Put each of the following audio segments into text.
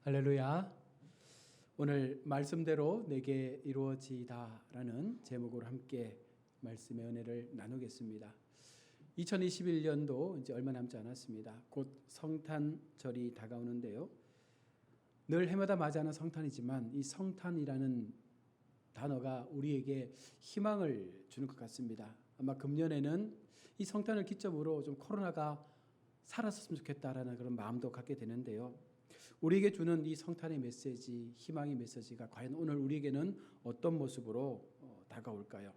할렐루야. 오늘 말씀대로 내게 이루어지다라는 제목으로 함께 말씀의 은혜를 나누겠습니다. 2021년도 이제 얼마 남지 않았습니다. 곧 성탄절이 다가오는데요. 늘 해마다 맞이하는 성탄이지만 이 성탄이라는 단어가 우리에게 희망을 주는 것 같습니다. 아마 금년에는 이 성탄을 기점으로 좀 코로나가 사라졌으면 좋겠다라는 그런 마음도 갖게 되는데요. 우리에게 주는 이 성탄의 메시지, 희망의 메시지가 과연 오늘 우리에게는 어떤 모습으로 다가올까요?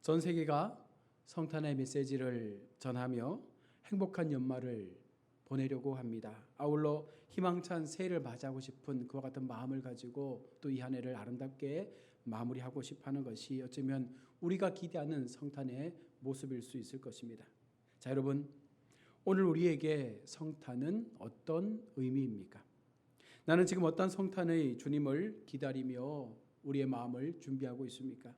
전 세계가 성탄의 메시지를 전하며 행복한 연말을 보내려고 합니다. 아울러 희망찬 새해를 맞이하고 싶은 그와 같은 마음을 가지고 또 이 한 해를 아름답게 마무리하고 싶어하는 것이 어쩌면 우리가 기대하는 성탄의 모습일 수 있을 것입니다. 자, 여러분, 오늘 우리에게 성탄은 어떤 의미입니까? 나는 지금 어떤 성탄의 주님을 기다리며 우리의 마음을 준비하고 있습니까?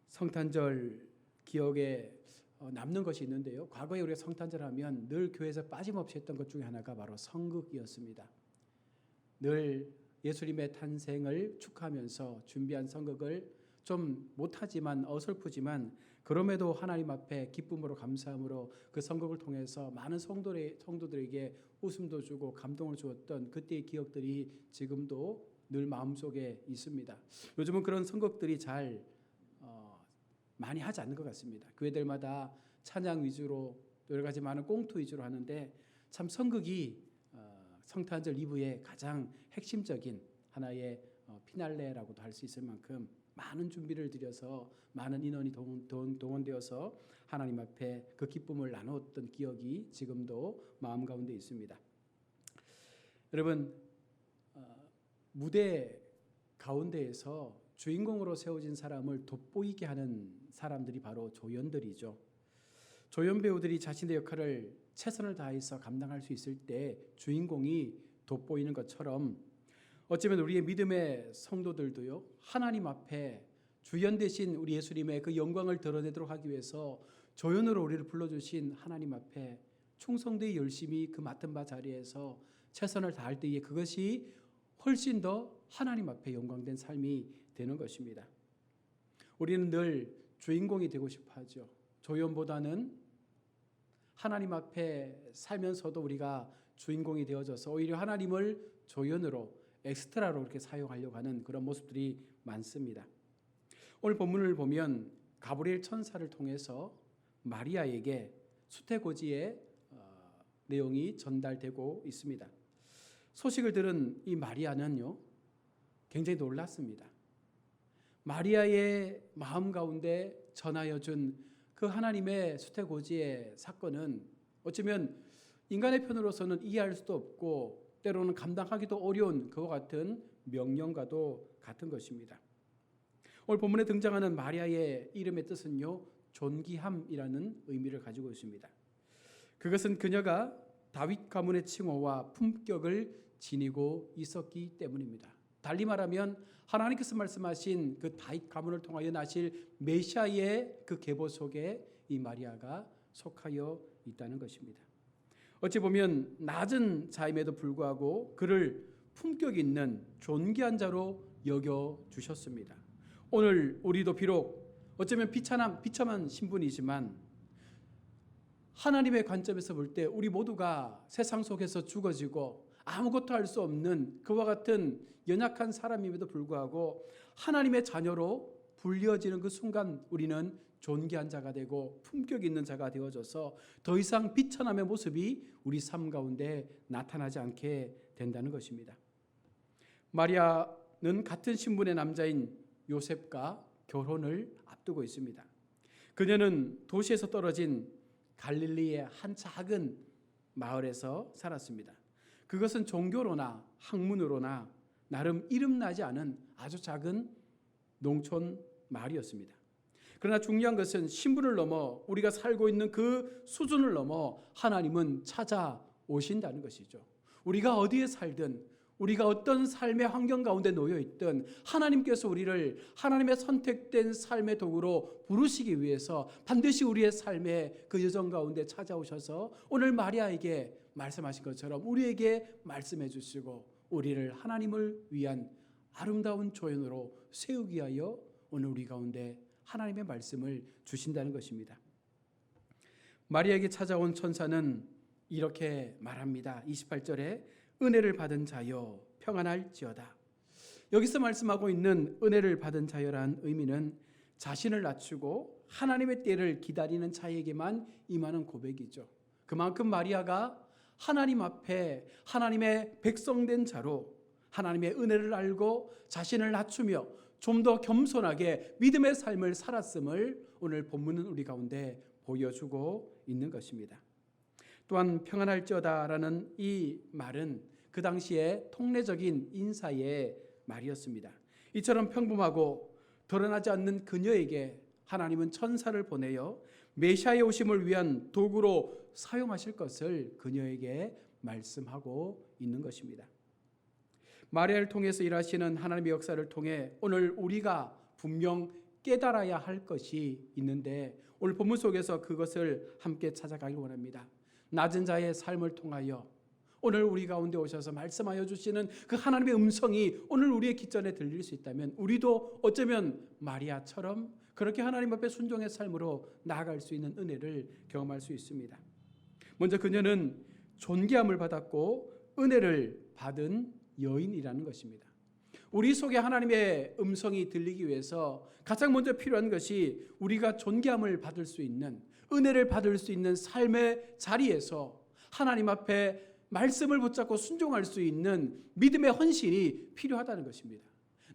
성탄절 기억에 남는 것이 있는데요. 과거에 우리가 성탄절 하면 늘 교회에서 빠짐없이 했던 것 중에 하나가 바로 성극이었습니다. 늘 예수님의 탄생을 축하하면서 준비한 성극을 좀 못하지만 어설프지만 그럼에도 하나님 앞에 기쁨으로 감사함으로 그 성극을 통해서 많은 성도들에게 웃음도 주고 감동을 주었던 그때의 기억들이 지금도 늘 마음속에 있습니다. 요즘은 그런 성극들이 잘 많이 하지 않는 것 같습니다. 교회들마다 찬양 위주로 여러 가지 많은 꽁투 위주로 하는데 참 성극이 성탄절 이브의 가장 핵심적인 하나의 피날레라고도 할 수 있을 만큼 많은 준비를 들여서 많은 인원이 동원되어서 하나님 앞에 그 기쁨을 나누었던 기억이 지금도 마음 가운데 있습니다. 여러분, 무대 가운데에서 주인공으로 세워진 사람을 돋보이게 하는 사람들이 바로 조연들이죠. 조연 배우들이 자신의 역할을 최선을 다해서 감당할 수 있을 때 주인공이 돋보이는 것처럼 어쩌면 우리의 믿음의 성도들도요, 하나님 앞에 주연 되신 우리 예수님의 그 영광을 드러내도록 하기 위해서 조연으로 우리를 불러주신 하나님 앞에 충성되이 열심히 그 맡은 바 자리에서 최선을 다할 때에 그것이 훨씬 더 하나님 앞에 영광된 삶이 되는 것입니다. 우리는 늘 주인공이 되고 싶어 하죠. 조연보다는 하나님 앞에 살면서도 우리가 주인공이 되어져서 오히려 하나님을 조연으로 엑스트라로 이렇게 사용하려고 하는 그런 모습들이 많습니다. 오늘 본문을 보면 가브리엘 천사를 통해서 마리아에게 수태고지의 내용이 전달되고 있습니다. 소식을 들은 이 마리아는요, 굉장히 놀랐습니다. 마리아의 마음 가운데 전하여 준 그 하나님의 수태고지의 사건은 어쩌면 인간의 편으로서는 이해할 수도 없고 때로는 감당하기도 어려운 그와 같은 명령과도 같은 것입니다. 오늘 본문에 등장하는 마리아의 이름의 뜻은요, 존귀함이라는 의미를 가지고 있습니다. 그것은 그녀가 다윗 가문의 칭호와 품격을 지니고 있었기 때문입니다. 달리 말하면 하나님께서 말씀하신 그 다윗 가문을 통하여 나실 메시아의 그 계보 속에 이 마리아가 속하여 있다는 것입니다. 어찌 보면 낮은 자임에도 불구하고 그를 품격 있는 존귀한 자로 여겨주셨습니다. 오늘 우리도 비록 어쩌면 비참한 신분이지만 하나님의 관점에서 볼 때 우리 모두가 세상 속에서 죽어지고 아무것도 할 수 없는 그와 같은 연약한 사람임에도 불구하고 하나님의 자녀로 불려지는 그 순간 우리는 존귀한 자가 되고 품격 있는 자가 되어져서 더 이상 비천함의 모습이 우리 삶 가운데 나타나지 않게 된다는 것입니다. 마리아는 같은 신분의 남자인 요셉과 결혼을 앞두고 있습니다. 그녀는 도시에서 떨어진 갈릴리의 한 작은 마을에서 살았습니다. 그것은 종교로나 학문으로나 나름 이름나지 않은 아주 작은 농촌 마을이었습니다. 그러나 중요한 것은 신분을 넘어 우리가 살고 있는 그 수준을 넘어 하나님은 찾아오신다는 것이죠. 우리가 어디에 살든 우리가 어떤 삶의 환경 가운데 놓여 있든 하나님께서 우리를 하나님의 선택된 삶의 도구로 부르시기 위해서 반드시 우리의 삶의 그 여정 가운데 찾아오셔서 오늘 마리아에게 말씀하신 것처럼 우리에게 말씀해 주시고 우리를 하나님을 위한 아름다운 조연으로 세우기 위하여 오늘 우리 가운데 하나님의 말씀을 주신다는 것입니다. 마리아에게 찾아온 천사는 이렇게 말합니다. 28절에 은혜를 받은 자여 평안할지어다. 여기서 말씀하고 있는 은혜를 받은 자여란 의미는 자신을 낮추고 하나님의 때를 기다리는 자에게만 임하는 고백이죠. 그만큼 마리아가 하나님 앞에 하나님의 백성된 자로 하나님의 은혜를 알고 자신을 낮추며 좀 더 겸손하게 믿음의 삶을 살았음을 오늘 본문은 우리 가운데 보여주고 있는 것입니다. 또한 평안할지어다라는 이 말은 그 당시에 통례적인 인사의 말이었습니다. 이처럼 평범하고 드러나지 않는 그녀에게 하나님은 천사를 보내어 메시아의 오심을 위한 도구로 사용하실 것을 그녀에게 말씀하고 있는 것입니다. 마리아를 통해서 일하시는 하나님의 역사를 통해 오늘 우리가 분명 깨달아야 할 것이 있는데 오늘 본문 속에서 그것을 함께 찾아가길 원합니다. 낮은 자의 삶을 통하여 오늘 우리 가운데 오셔서 말씀하여 주시는 그 하나님의 음성이 오늘 우리의 귓전에 들릴 수 있다면 우리도 어쩌면 마리아처럼 그렇게 하나님 앞에 순종의 삶으로 나아갈 수 있는 은혜를 경험할 수 있습니다. 먼저 그녀는 존귀함을 받았고 은혜를 받은 여인이라는 것입니다. 우리 속에 하나님의 음성이 들리기 위해서 가장 먼저 필요한 것이 우리가 존귀함을 받을 수 있는 은혜를 받을 수 있는 삶의 자리에서 하나님 앞에 말씀을 붙잡고 순종할 수 있는 믿음의 헌신이 필요하다는 것입니다.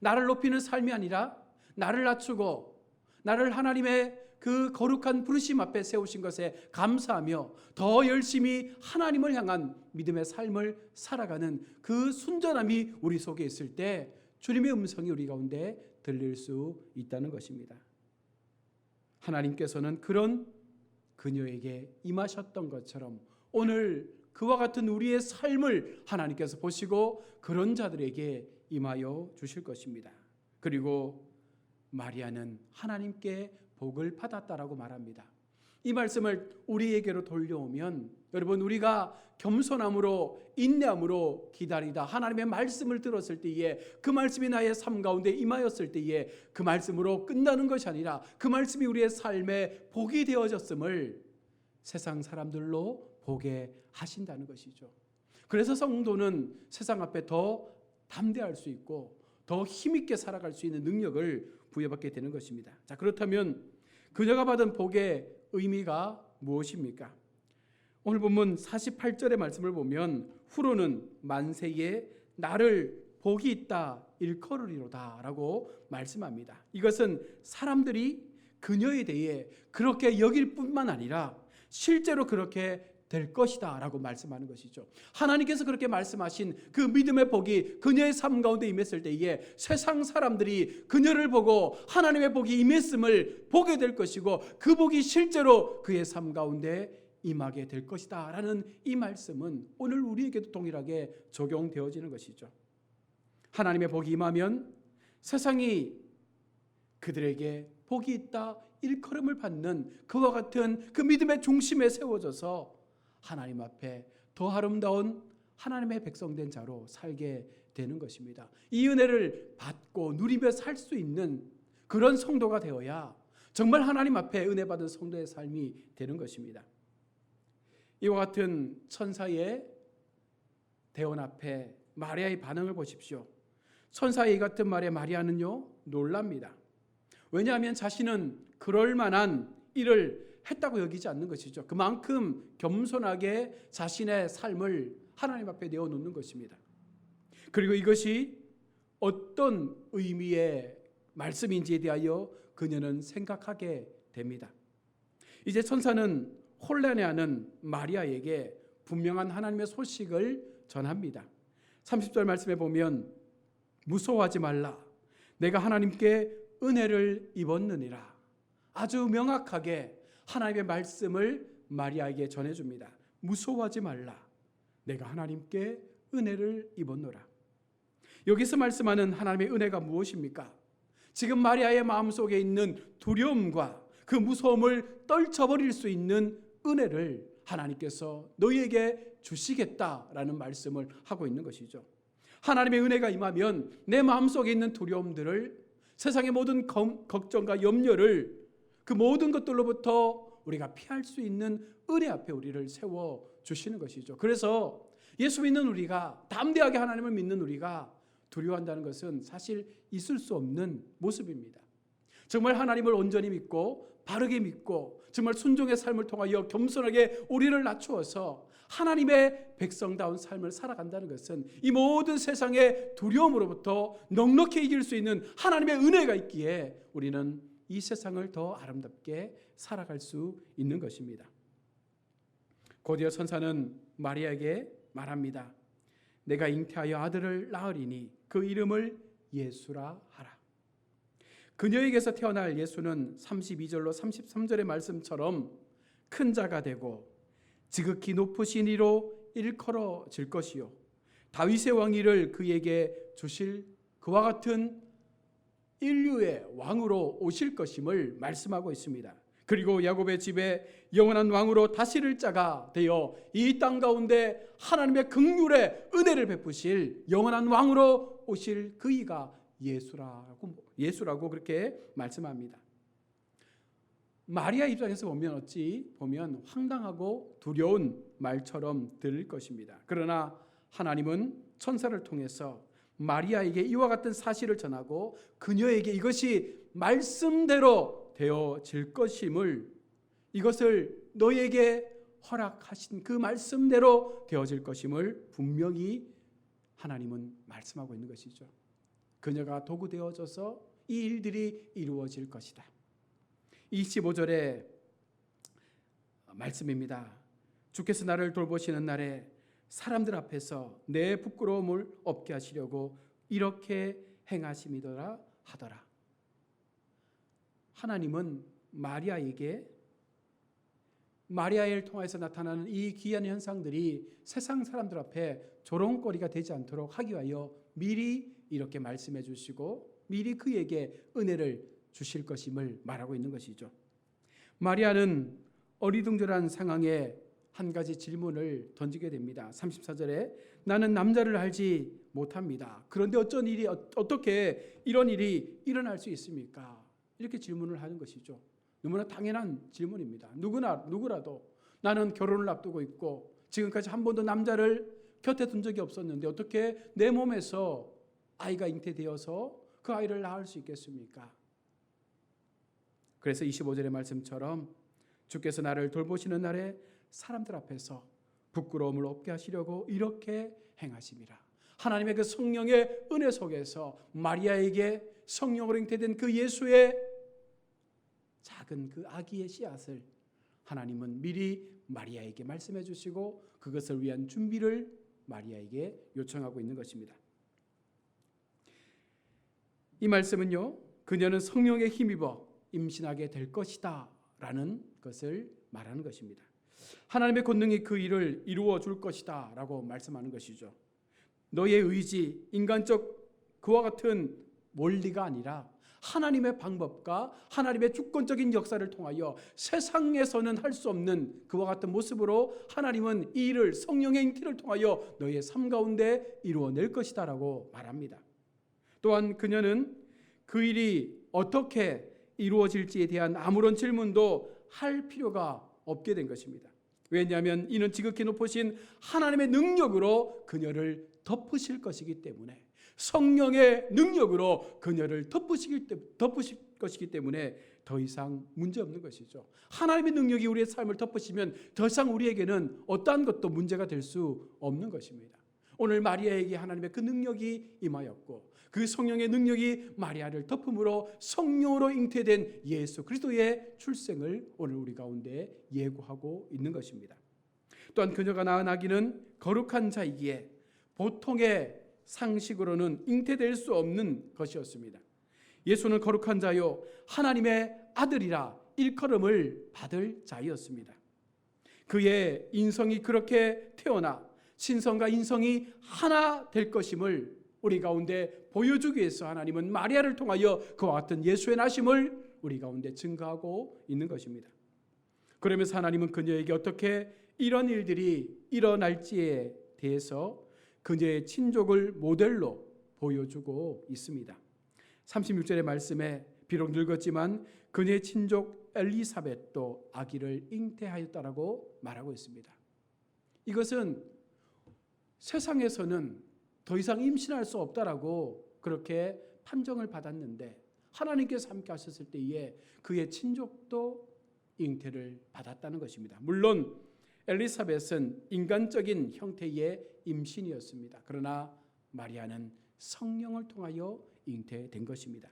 나를 높이는 삶이 아니라 나를 낮추고 나를 하나님의 그 거룩한 부르심 앞에 세우신 것에 감사하며 더 열심히 하나님을 향한 믿음의 삶을 살아가는 그 순전함이 우리 속에 있을 때 주님의 음성이 우리 가운데 들릴 수 있다는 것입니다. 하나님께서는 그런 그녀에게 임하셨던 것처럼 오늘 그와 같은 우리의 삶을 하나님께서 보시고 그런 자들에게 임하여 주실 것입니다. 그리고 마리아는 하나님께 복을 받았다라고 말합니다. 이 말씀을 우리에게로 돌려오면 여러분 우리가 겸손함으로 인내함으로 기다리다 하나님의 말씀을 들었을 때에 그 말씀이 나의 삶 가운데 임하였을 때에 그 말씀으로 끝나는 것이 아니라 그 말씀이 우리의 삶에 복이 되어졌음을 세상 사람들로 보게 하신다는 것이죠. 그래서 성도는 세상 앞에 더 담대할 수 있고 더 힘있게 살아갈 수 있는 능력을 부여받게 되는 것입니다. 자, 그렇다면 그녀가 받은 복의 의미가 무엇입니까? 오늘 본문 48절의 말씀을 보면 후로는 만세에 나를 복이 있다 일컬으리로다 라고 말씀합니다. 이것은 사람들이 그녀에 대해 그렇게 여길 뿐만 아니라 실제로 그렇게 될 것이다 라고 말씀하는 것이죠. 하나님께서 그렇게 말씀하신 그 믿음의 복이 그녀의 삶 가운데 임했을 때에 세상 사람들이 그녀를 보고 하나님의 복이 임했음을 보게 될 것이고 그 복이 실제로 그의 삶 가운데 임하게 될 것이다 라는 이 말씀은 오늘 우리에게도 동일하게 적용되어지는 것이죠. 하나님의 복이 임하면 세상이 그들에게 복이 있다 일컬음을 받는 그와 같은 그 믿음의 중심에 세워져서 하나님 앞에 더 아름다운 하나님의 백성된 자로 살게 되는 것입니다. 이 은혜를 받고 누리며 살 수 있는 그런 성도가 되어야 정말 하나님 앞에 은혜 받은 성도의 삶이 되는 것입니다. 이와 같은 천사의 대언 앞에 마리아의 반응을 보십시오. 천사의 이 같은 말에 마리아는요 놀랍니다. 왜냐하면 자신은 그럴 만한 일을 했다고 여기지 않는 것이죠. 그만큼 겸손하게 자신의 삶을 하나님 앞에 내어놓는 것입니다. 그리고 이것이 어떤 의미의 말씀인지에 대하여 그녀는 생각하게 됩니다. 이제 천사는 혼란해하는 마리아에게 분명한 하나님의 소식을 전합니다. 30절 말씀에 보면 무서워하지 말라 내가 하나님께 은혜를 입었느니라. 아주 명확하게 하나님의 말씀을 마리아에게 전해줍니다. 무서워하지 말라 내가 하나님께 은혜를 입었노라. 여기서 말씀하는 하나님의 은혜가 무엇입니까? 지금 마리아의 마음속에 있는 두려움과 그 무서움을 떨쳐버릴 수 있는 은혜를 하나님께서 너희에게 주시겠다라는 말씀을 하고 있는 것이죠. 하나님의 은혜가 임하면 내 마음속에 있는 두려움들을, 세상의 모든 걱정과 염려를, 그 모든 것들로부터 우리가 피할 수 있는 은혜 앞에 우리를 세워 주시는 것이죠. 그래서 예수 믿는 우리가, 담대하게 하나님을 믿는 우리가 두려워한다는 것은 사실 있을 수 없는 모습입니다. 정말 하나님을 온전히 믿고 바르게 믿고 정말 순종의 삶을 통하여 겸손하게 우리를 낮추어서 하나님의 백성다운 삶을 살아간다는 것은 이 모든 세상의 두려움으로부터 넉넉히 이길 수 있는 하나님의 은혜가 있기에 우리는 이 세상을 더 아름답게 살아갈 수 있는 것입니다. 고디어 선사는 마리아에게 말합니다. 내가 잉태하여 아들을 낳으리니 그 이름을 예수라 하라. 그녀에게서 태어날 예수는 32절로 33절의 말씀처럼 큰 자가 되고 지극히 높으신 이로 일컬어질 것이요 다윗의 왕위를 그에게 주실 그와 같은 인류의 왕으로 오실 것임을 말씀하고 있습니다. 그리고 야곱의 집에 영원한 왕으로 다스릴 자가 되어 이 땅 가운데 하나님의 긍휼의 은혜를 베푸실 영원한 왕으로 오실 그이가 예수라고 그렇게 말씀합니다. 마리아 입장에서 보면 어찌 보면 황당하고 두려운 말처럼 들릴 것입니다. 그러나 하나님은 천사를 통해서 마리아에게 이와 같은 사실을 전하고 그녀에게 이것이 말씀대로 되어질 것임을, 이것을 너에게 허락하신 그 말씀대로 되어질 것임을 분명히 하나님은 말씀하고 있는 것이죠. 그녀가 도구 되어져서 이 일들이 이루어질 것이다. 25절의 말씀입니다. 주께서 나를 돌보시는 날에 사람들 앞에서 내 부끄러움을 없게 하시려고 이렇게 행하심이더라 하더라. 하나님은 마리아를 통해서 나타나는 이 귀한 현상들이 세상 사람들 앞에 조롱거리가 되지 않도록 하기 위하여 미리 이렇게 말씀해 주시고 미리 그에게 은혜를 주실 것임을 말하고 있는 것이죠. 마리아는 어리둥절한 상황에 한 가지 질문을 던지게 됩니다. 34절에 나는 남자를 알지 못합니다. 그런데 어떻게 이런 일이 일어날 수 있습니까? 이렇게 질문을 하는 것이죠. 너무나 당연한 질문입니다. 누구라도 나는 결혼을 앞두고 있고 지금까지 한 번도 남자를 곁에 둔 적이 없었는데 어떻게 내 몸에서 아이가 잉태되어서 그 아이를 낳을 수 있겠습니까? 그래서 25절의 말씀처럼 주께서 나를 돌보시는 날에 사람들 앞에서 부끄러움을 없게 하시려고 이렇게 행하심이라. 하나님의 그 성령의 은혜 속에서 마리아에게 성령으로 잉태된 그 예수의 작은 그 아기의 씨앗을 하나님은 미리 마리아에게 말씀해 주시고 그것을 위한 준비를 마리아에게 요청하고 있는 것입니다. 이 말씀은요, 그녀는 성령에 힘입어 임신하게 될 것이다 라는 것을 말하는 것입니다. 하나님의 권능이 그 일을 이루어 줄 것이다 라고 말씀하는 것이죠. 너의 의지, 인간적 그와 같은 원리가 아니라 하나님의 방법과 하나님의 주권적인 역사를 통하여 세상에서는 할 수 없는 그와 같은 모습으로 하나님은 이 일을 성령의 잉태를 통하여 너의 삶 가운데 이루어낼 것이다 라고 말합니다. 또한 그녀는 그 일이 어떻게 이루어질지에 대한 아무런 질문도 할 필요가 없게 된 것입니다. 왜냐하면 이는 지극히 높으신 하나님의 능력으로 그녀를 덮으실 것이기 때문에, 성령의 능력으로 그녀를 덮으실 것이기 때문에 더 이상 문제없는 것이죠. 하나님의 능력이 우리의 삶을 덮으시면 더 이상 우리에게는 어떠한 것도 문제가 될 수 없는 것입니다. 오늘 마리아에게 하나님의 그 능력이 임하였고 그 성령의 능력이 마리아를 덮음으로 성령으로 잉태된 예수 그리스도의 출생을 오늘 우리 가운데 예고하고 있는 것입니다. 또한 그녀가 낳은 아기는 거룩한 자이기에 보통의 상식으로는 잉태될 수 없는 것이었습니다. 예수는 거룩한 자요 하나님의 아들이라 일컬음을 받을 자이었습니다. 그의 인성이 그렇게 태어나 신성과 인성이 하나 될 것임을 우리 가운데 보여주기 위해서 하나님은 마리아를 통하여 그와 같은 예수의 나심을 우리 가운데 증거하고 있는 것입니다. 그러면서 하나님은 그녀에게 어떻게 이런 일들이 일어날지에 대해서 그녀의 친족을 모델로 보여주고 있습니다. 36절의 말씀에 비록 늙었지만 그녀의 친족 엘리사벳도 아기를 잉태하였다라고 말하고 있습니다. 이것은 세상에서는 더 이상 임신할 수 없다라고 그렇게 판정을 받았는데 하나님께서 함께 하셨을 때에 그의 친족도 잉태를 받았다는 것입니다. 물론 엘리사벳은 인간적인 형태의 임신이었습니다. 그러나 마리아는 성령을 통하여 잉태된 것입니다.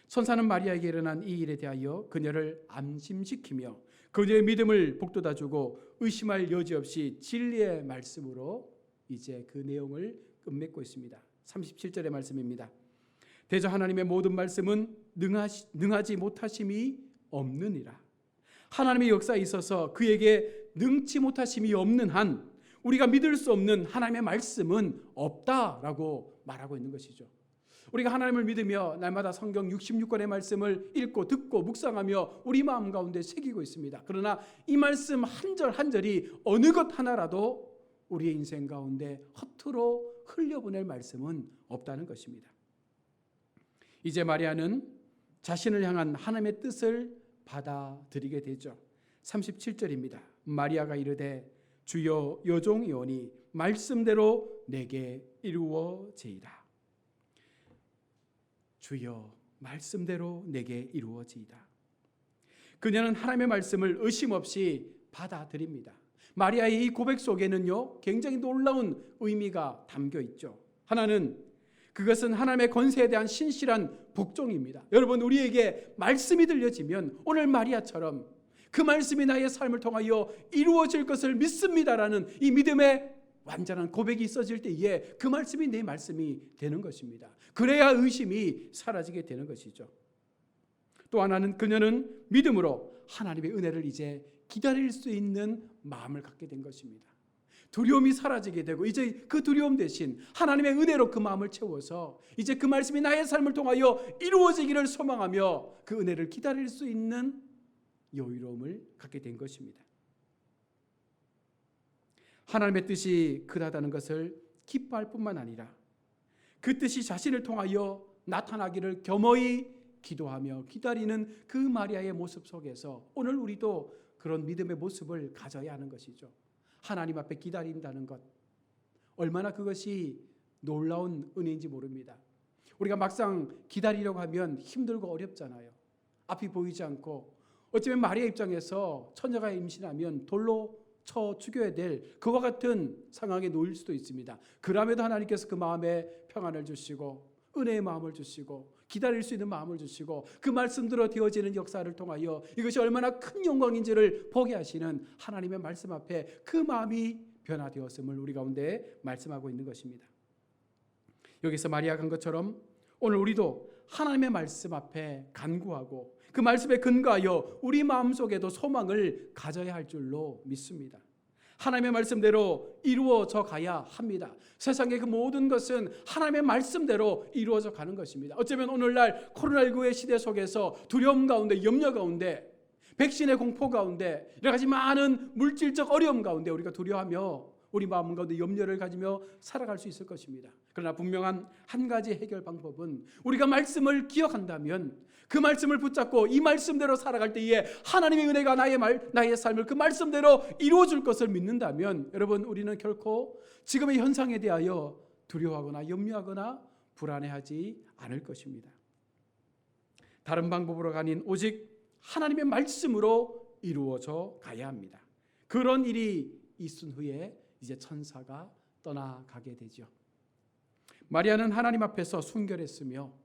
천사는 마리아에게 일어난 이 일에 대하여 그녀를 안심시키며 그녀의 믿음을 북돋아주고 의심할 여지 없이 진리의 말씀으로 이제 그 내용을 끝맺고 있습니다. 37절의 말씀입니다. 대저 하나님의 모든 말씀은 능하지 못하심이 없느니라. 하나님의 역사에 있어서 그에게 능치 못하심이 없는 한 우리가 믿을 수 없는 하나님의 말씀은 없다라고 말하고 있는 것이죠. 우리가 하나님을 믿으며 날마다 성경 66권의 말씀을 읽고 듣고 묵상하며 우리 마음 가운데 새기고 있습니다. 그러나 이 말씀 한 절 한 절이 어느 것 하나라도 우리의 인생 가운데 허투루 흘려보낼 말씀은 없다는 것입니다. 이제 마리아는 자신을 향한 하나님의 뜻을 받아들이게 되죠. 37절입니다. 마리아가 이르되 주여 여종이오니 말씀대로 내게 이루어지이다. 주여 말씀대로 내게 이루어지이다. 그녀는 하나님의 말씀을 의심 없이 받아들입니다. 마리아의 이 고백 속에는요 굉장히 놀라운 의미가 담겨 있죠. 하나는 그것은 하나님의 권세에 대한 신실한 복종입니다. 여러분, 우리에게 말씀이 들려지면 오늘 마리아처럼 그 말씀이 나의 삶을 통하여 이루어질 것을 믿습니다라는 이 믿음의 완전한 고백이 있어질 때에 그 말씀이 내 말씀이 되는 것입니다. 그래야 의심이 사라지게 되는 것이죠. 또 하나는 그녀는 믿음으로 하나님의 은혜를 이제 기다릴 수 있는 마음을 갖게 된 것입니다. 두려움이 사라지게 되고 이제 그 두려움 대신 하나님의 은혜로 그 마음을 채워서 이제 그 말씀이 나의 삶을 통하여 이루어지기를 소망하며 그 은혜를 기다릴 수 있는 여유로움을 갖게 된 것입니다. 하나님의 뜻이 그다다는 것을 기뻐할 뿐만 아니라 그 뜻이 자신을 통하여 나타나기를 겸허히 기도하며 기다리는 그 마리아의 모습 속에서 오늘 우리도 그런 믿음의 모습을 가져야 하는 것이죠. 하나님 앞에 기다린다는 것, 얼마나 그것이 놀라운 은혜인지 모릅니다. 우리가 막상 기다리려고 하면 힘들고 어렵잖아요. 앞이 보이지 않고 어쩌면 마리아 입장에서 처녀가 임신하면 돌로 쳐 죽여야 될 그와 같은 상황에 놓일 수도 있습니다. 그럼에도 하나님께서 그 마음에 평안을 주시고 은혜의 마음을 주시고 기다릴 수 있는 마음을 주시고 그 말씀대로 되어지는 역사를 통하여 이것이 얼마나 큰 영광인지를 보게 하시는 하나님의 말씀 앞에 그 마음이 변화되었음을 우리 가운데 말씀하고 있는 것입니다. 여기서 마리아가 한 것처럼 오늘 우리도 하나님의 말씀 앞에 간구하고 그 말씀에 근거하여 우리 마음속에도 소망을 가져야 할 줄로 믿습니다. 하나님의 말씀대로 이루어져 가야 합니다. 세상의 그 모든 것은 하나님의 말씀대로 이루어져 가는 것입니다. 어쩌면 오늘날 코로나19의 시대 속에서 두려움 가운데 염려 가운데 백신의 공포 가운데 여러 가지 많은 물질적 어려움 가운데 우리가 두려워하며 우리 마음 가운데 염려를 가지며 살아갈 수 있을 것입니다. 그러나 분명한 한 가지 해결 방법은 우리가 말씀을 기억한다면 그 말씀을 붙잡고 이 말씀대로 살아갈 때에 하나님의 은혜가 나의 삶을 그 말씀대로 이루어줄 것을 믿는다면 여러분, 우리는 결코 지금의 현상에 대하여 두려워하거나 염려하거나 불안해하지 않을 것입니다. 다른 방법으로가 아닌 오직 하나님의 말씀으로 이루어져 가야 합니다. 그런 일이 있은 후에 이제 천사가 떠나가게 되죠. 마리아는 하나님 앞에서 순결했으며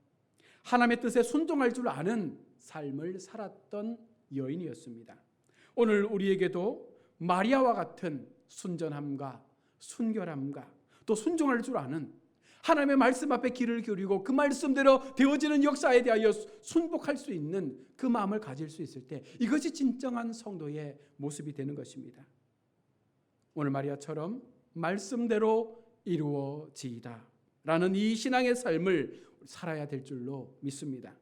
하나님의 뜻에 순종할 줄 아는 삶을 살았던 여인이었습니다. 오늘 우리에게도 마리아와 같은 순전함과 순결함과 또 순종할 줄 아는 하나님의 말씀 앞에 귀를 기울이고 그 말씀대로 되어지는 역사에 대하여 순복할 수 있는 그 마음을 가질 수 있을 때 이것이 진정한 성도의 모습이 되는 것입니다. 오늘 마리아처럼 말씀대로 이루어지이다 라는 이 신앙의 삶을 살아야 될 줄로 믿습니다.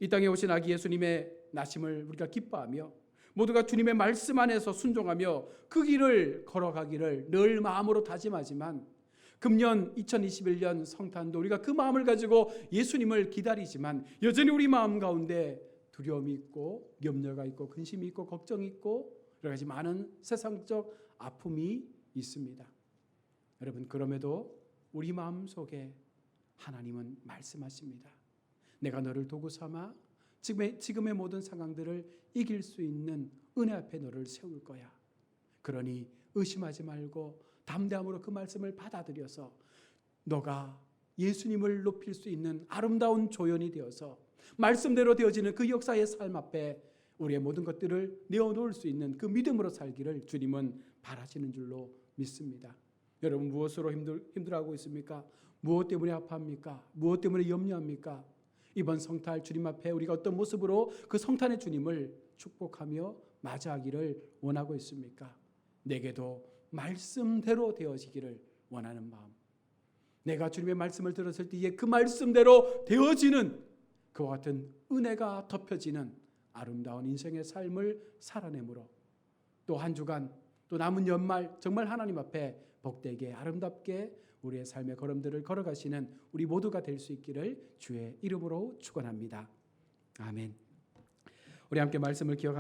이 땅에 오신 아기 예수님의 나심을 우리가 기뻐하며 모두가 주님의 말씀 안에서 순종하며 그 길을 걸어가기를 늘 마음으로 다짐하지만 금년 2021년 성탄도 우리가 그 마음을 가지고 예수님을 기다리지만 여전히 우리 마음 가운데 두려움이 있고 염려가 있고 근심이 있고 걱정이 있고 여러 가지 많은 세상적 아픔이 있습니다. 여러분, 그럼에도 우리 마음 속에 하나님은 말씀하십니다. 내가 너를 도구 삼아 지금의 모든 상황들을 이길 수 있는 은혜 앞에 너를 세울 거야. 그러니 의심하지 말고 담대함으로 그 말씀을 받아들여서 너가 예수님을 높일 수 있는 아름다운 조연이 되어서 말씀대로 되어지는 그 역사의 삶 앞에 우리의 모든 것들을 내어놓을 수 있는 그 믿음으로 살기를 주님은 바라시는 줄로 믿습니다. 여러분, 무엇으로 힘들어하고 있습니까? 무엇 때문에 아파합니까? 무엇 때문에 염려합니까? 이번 성탄 주님 앞에 우리가 어떤 모습으로 그 성탄의 주님을 축복하며 맞이하기를 원하고 있습니까? 내게도 말씀대로 되어지기를 원하는 마음, 내가 주님의 말씀을 들었을 때에 그 말씀대로 되어지는 그와 같은 은혜가 덮여지는 아름다운 인생의 삶을 살아내므로 또 한 주간 또 남은 연말 정말 하나님 앞에 복되게 아름답게 우리의 삶의 걸음들을 걸어가시는 우리 모두가 될 수 있기를 주의 이름으로 축원합니다. 아멘. 우리 함께 말씀을 기억하며